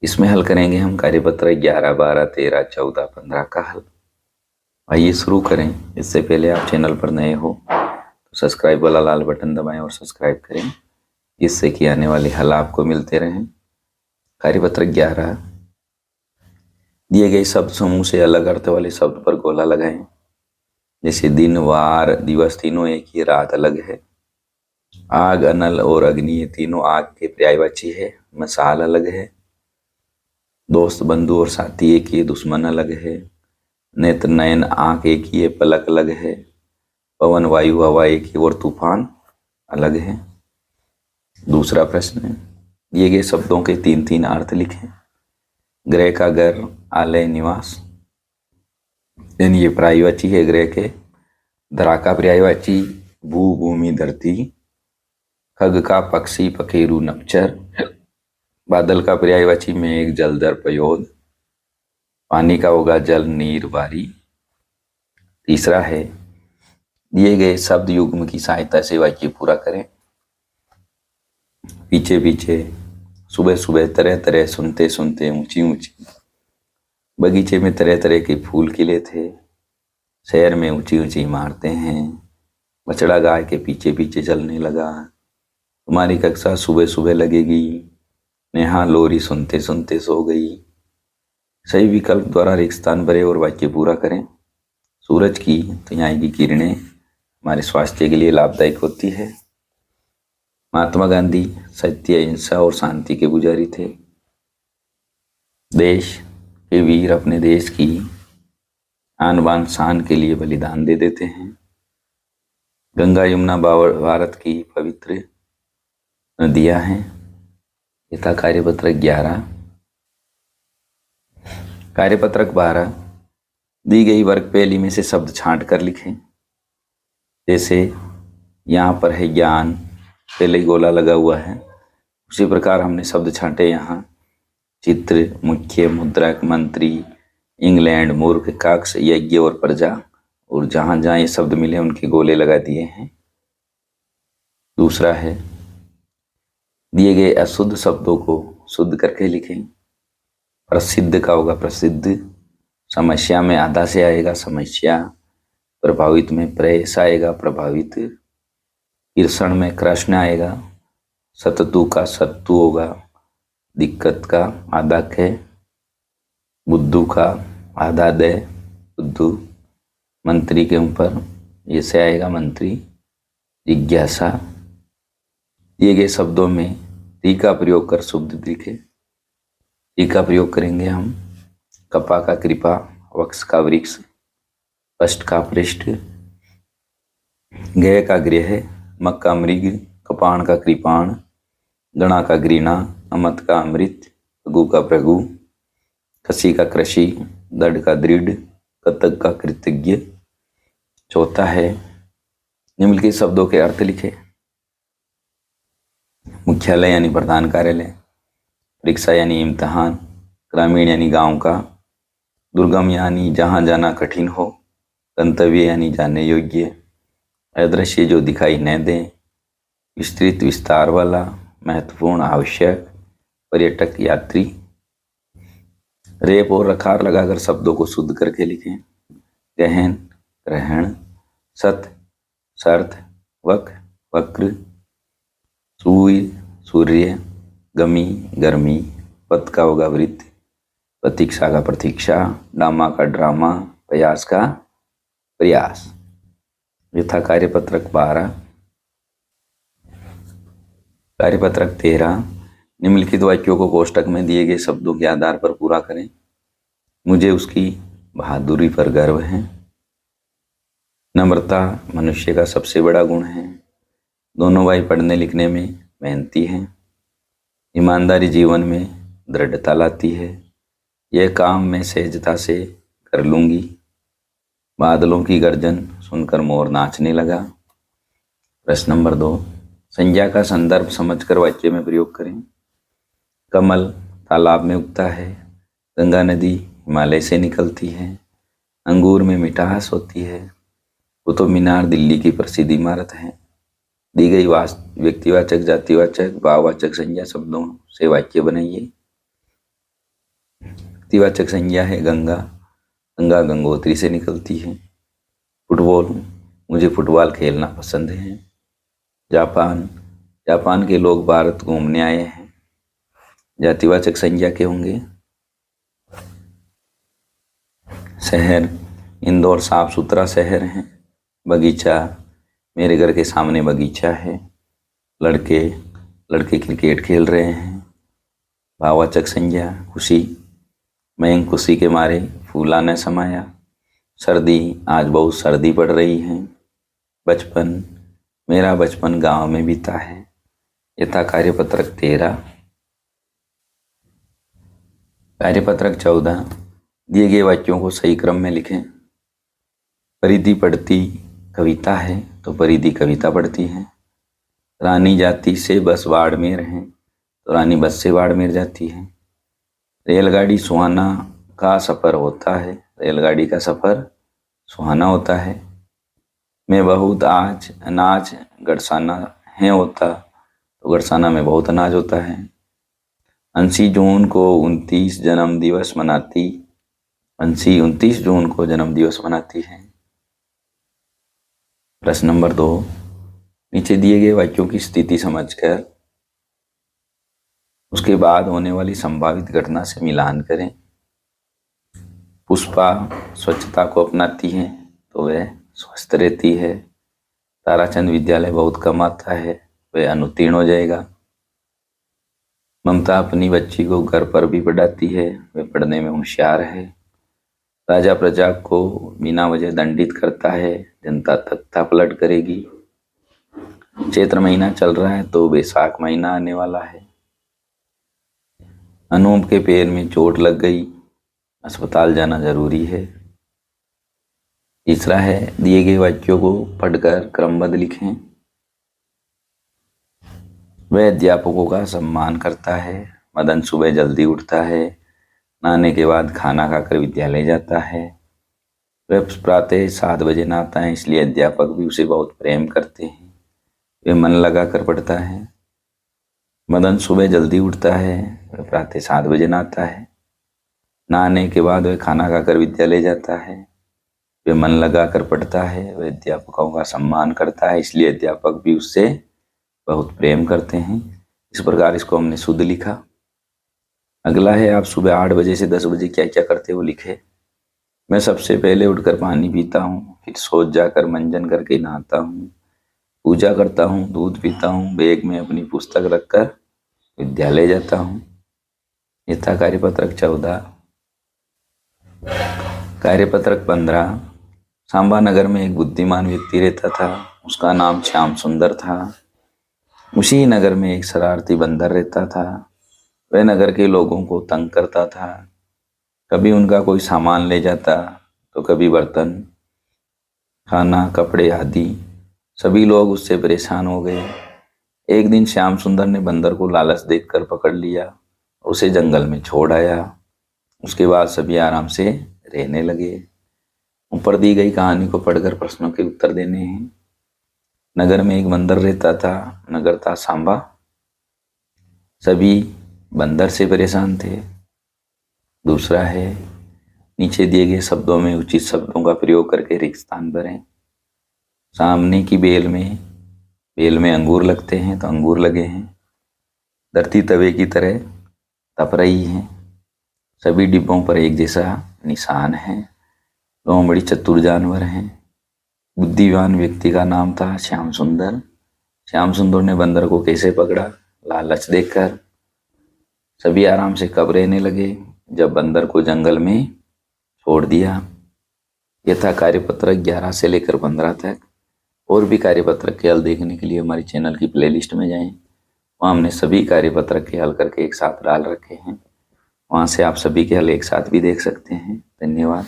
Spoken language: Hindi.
इसमें हल करेंगे हम कार्यपत्र 11, 12, 13, 14, 15 का हल। आइए शुरू करें। इससे पहले आप चैनल पर नए हो तो सब्सक्राइब वाला लाल बटन दबाएं और सब्सक्राइब करें, जिससे कि आने वाले हल आपको मिलते रहें। कार्यपत्र 11, दिए गए शब्द समूह से अलग अर्थ वाले शब्द पर गोला लगाएं। जैसे दिन, वार, दिवस तीनों एक ही, रात अलग है। आग, अनल और अग्नि ये तीनों आग के पर्यायवाची है, मसाल अलग है। दोस्त, बंधु और साथी एक ही, दुश्मन अलग है। नेत्र, नयन, आंख एक ही है, पलक अलग है। पवन, वायु, हवा एक ही और तूफान अलग है। दूसरा प्रश्न है, दिए गए शब्दों के 3-3 अर्थ लिखें। गृह का घर, आलय, निवास, यानी ये पर्यायवाची है गृह के। धरा का पर्यायवाची भू, भूमि, धरती। खग का पक्षी, पखेरु, नक्षर। बादल का पर्यायवाची मेघ, जलधर, पयोद। पानी का होगा जल, नीर, बारी। तीसरा है, दिए गए शब्द युग्म की सहायता से वाक्य पूरा करें। पीछे पीछे, सुबह सुबह, तरह तरह, सुनते सुनते, ऊंची ऊंची। बगीचे में तरह तरह के फूल खिले थे। शहर में ऊंची ऊंची इमारतें हैं। बछड़ा गाय के पीछे पीछे चलने लगा। तुम्हारी कक्षा सुबह सुबह लगेगी। नेहा लोरी सुनते सुनते सो गई। सही विकल्प द्वारा रिक्त स्थान भरे और वाक्य पूरा करें। सूरज की तो यहाँ की किरणें हमारे स्वास्थ्य के लिए लाभदायक होती है। महात्मा गांधी सत्य, अहिंसा और शांति के पुजारी थे। देश के वीर अपने देश की आन बान शान के लिए बलिदान दे देते हैं। गंगा यमुना भारत की पवित्र नदियां हैं। ये था कार्यपत्रक 11। कार्यपत्रक 12, दी गई वर्ग पहली में से शब्द छांट कर लिखें। जैसे यहाँ पर है ज्ञान, पहले ही गोला लगा हुआ है, उसी प्रकार हमने शब्द छांटे। यहाँ चित्र, मुख्य, मुद्रक, मंत्री, इंग्लैंड, मूर्ख, कक्ष, यज्ञ और प्रजा, और जहां जहां ये शब्द मिले उनके गोले लगा दिए हैं। दूसरा है, दिए गए अशुद्ध शब्दों को शुद्ध करके लिखें। प्रसिद्ध का होगा प्रसिद्ध। समस्या में आधा से आएगा समस्या। प्रभावित में प्रयास आएगा प्रभावित। कृष्ण में कृष्ण आएगा। सततु का सत्तु होगा। दिक्कत का आधा ख। बुद्धू का आधा दे बुद्धू। मंत्री के ऊपर ये से आएगा मंत्री। जिज्ञासा। दिए गए शब्दों में ती का प्रयोग कर शुद्ध लिखे। ती का प्रयोग करेंगे हम। कपा का कृपा, वक्ष का वृक्ष, पष्ट का पृष्ठ, गय का गृह, मक का मृग, कपाण का कृपाण, गणा का घृणा, अमत का अमृत, प्रभु का प्रभु, खसी का कृषि, दृढ़ का दृढ़, कतक का कृतज्ञ। चौथा है, निम्नलिखित शब्दों के अर्थ लिखे। मुख्यालय यानी प्रधान कार्यालय, परीक्षा यानी इम्तिहान, ग्रामीण यानी गांव का, दुर्गम यानी जहां जाना कठिन हो, गंतव्य यानी जाने योग्य, अदृश्य जो दिखाई न दे, विस्तृत विस्तार वाला, महत्वपूर्ण, आवश्यक, पर्यटक, यात्री। रेप और रखार लगाकर शब्दों को शुद्ध करके लिखें। गहन, ग्रहण, सत, शर्त, वक, वक्र, सूर्य, सूर्य, गमी, गर्मी, पथ का होगा वृत्त, प्रतीक्षा का प्रतीक्षा, ड्रामा का ड्रामा, प्रयास का प्रयास। ये था कार्यपत्रक 12। कार्यपत्रक 13, निम्नलिखित वाक्यों को कोष्टक में दिए गए शब्दों के आधार पर पूरा करें। मुझे उसकी बहादुरी पर गर्व है। नम्रता मनुष्य का सबसे बड़ा गुण है। दोनों भाई पढ़ने लिखने में मेहनती हैं। ईमानदारी जीवन में दृढ़ता लाती है। यह काम मैं सहजता से कर लूंगी। बादलों की गर्जन सुनकर मोर नाचने लगा। प्रश्न नंबर 2, संज्ञा का संदर्भ समझकर वाक्य में प्रयोग करें। कमल तालाब में उगता है। गंगा नदी हिमालय से निकलती है। अंगूर में मिठास होती है। कुतुब मीनार दिल्ली की प्रसिद्ध इमारत है। दी गई व्यक्तिवाचक, जातिवाचक, भाववाचक संज्ञा शब्दों से वाक्य बनाइए। व्यक्तिवाचक संज्ञा है गंगा, गंगा गंगोत्री से निकलती है। फुटबॉल, मुझे फुटबॉल खेलना पसंद है। जापान, जापान के लोग भारत घूमने आए हैं। जातिवाचक संज्ञा के होंगे। शहर, इंदौर साफ सुथरा शहर है। बगीचा, मेरे घर के सामने बगीचा है। लड़के, लड़के क्रिकेट खेल रहे हैं। भाववाचक संज्ञा खुशी, मैं खुशी के मारे फूला न समाया। सर्दी, आज बहुत सर्दी पड़ रही है। बचपन, मेरा बचपन गांव में बीता है। यथा कार्यपत्रक 13। कार्यपत्रक 14, दिए गए वाक्यों को सही क्रम में लिखें। परिधि पढ़ती कविता है तो परिधि कविता पढ़ती है। रानी जाती से बस बाड़मेर है तो रानी बस से बाड़मेर जाती है। रेलगाड़ी सुहाना का सफ़र होता है, रेलगाड़ी का सफ़र सुहाना होता है। मैं बहुत आज अनाज गड़साना है होता तो गड़साना में बहुत अनाज होता है। 29 जून को 29 जन्म दिवस मनाती, 29 जून को जन्म दिवस मनाती है। प्रश्न नंबर 2, नीचे दिए गए वाक्यों की स्थिति समझकर उसके बाद होने वाली संभावित घटना से मिलान करें। पुष्पा स्वच्छता को अपनाती है तो वह स्वस्थ रहती है। ताराचंद विद्यालय बहुत कम आता है, वह अनुत्तीर्ण हो जाएगा। ममता अपनी बच्ची को घर पर भी पढ़ाती है, वह पढ़ने में होशियार है। राजा प्रजा को बिना वजह दंडित करता है, जनता तख्ता पलट करेगी। चैत्र महीना चल रहा है तो बैसाख महीना आने वाला है। अनूप के पैर में चोट लग गई, अस्पताल जाना जरूरी है। तीसरा है, दिए गए वाक्यों को पढ़कर क्रमबद्ध लिखें। वह अध्यापकों का सम्मान करता है। मदन सुबह जल्दी उठता है, नहाने के बाद खाना खाकर विद्यालय जाता है। वह प्रातः 7 बजे नहाता है, इसलिए अध्यापक भी उसे बहुत प्रेम करते हैं। वह मन लगा कर पढ़ता है। मदन सुबह जल्दी उठता है, वह प्रातः 7 बजे नहाता है। नहाने के बाद वह खाना खाकर विद्यालय जाता है। वह मन लगा कर पढ़ता है। वह अध्यापकों का सम्मान करता है, इसलिए अध्यापक भी उससे बहुत प्रेम करते हैं। इस प्रकार इसको हमने शुद्ध लिखा। अगला है, आप सुबह 8 बजे से 10 बजे क्या क्या करते हो लिखे। मैं सबसे पहले उठकर पानी पीता हूँ, फिर सोच जाकर मंजन करके नहाता हूँ, पूजा करता हूँ, दूध पीता हूँ, बैग में अपनी पुस्तक रखकर विद्यालय जाता हूँ। यह था कार्यपत्रक 14। कार्यपत्रक 15, सांबा नगर में एक बुद्धिमान व्यक्ति रहता था, उसका नाम श्याम सुंदर था। उसी नगर में एक शरारती बंदर रहता था। वह नगर के लोगों को तंग करता था। कभी उनका कोई सामान ले जाता तो कभी बर्तन, खाना, कपड़े आदि। सभी लोग उससे परेशान हो गए। एक दिन श्याम सुंदर ने बंदर को लालच देखकर पकड़ लिया और उसे जंगल में छोड़ आया। उसके बाद सभी आराम से रहने लगे। ऊपर दी गई कहानी को पढ़कर प्रश्नों के उत्तर देने हैं। नगर में एक बंदर रहता था, नगर था सांबा। सभी बंदर से परेशान थे। दूसरा है, नीचे दिए गए शब्दों में उचित शब्दों का प्रयोग करके रिक्त स्थान भरें। सामने की बेल में अंगूर लगते हैं तो अंगूर लगे हैं। धरती तवे की तरह तप रही है। सभी डिब्बों पर एक जैसा निशान है। दोनों बड़ी चतुर जानवर हैं। बुद्धिमान व्यक्ति का नाम था श्याम सुंदर। श्याम सुंदर ने बंदर को कैसे पकड़ा? लालच देकर। सभी आराम से कब रहने लगे? जब बंदर को जंगल में छोड़ दिया। यह था कार्यपत्रक 11 से लेकर 15 तक। और भी कार्यपत्रक के हल देखने के लिए हमारे चैनल की प्लेलिस्ट में जाएं। वहाँ हमने सभी कार्यपत्रक के हल करके एक साथ डाल रखे हैं। वहाँ से आप सभी के हल एक साथ भी देख सकते हैं। धन्यवाद।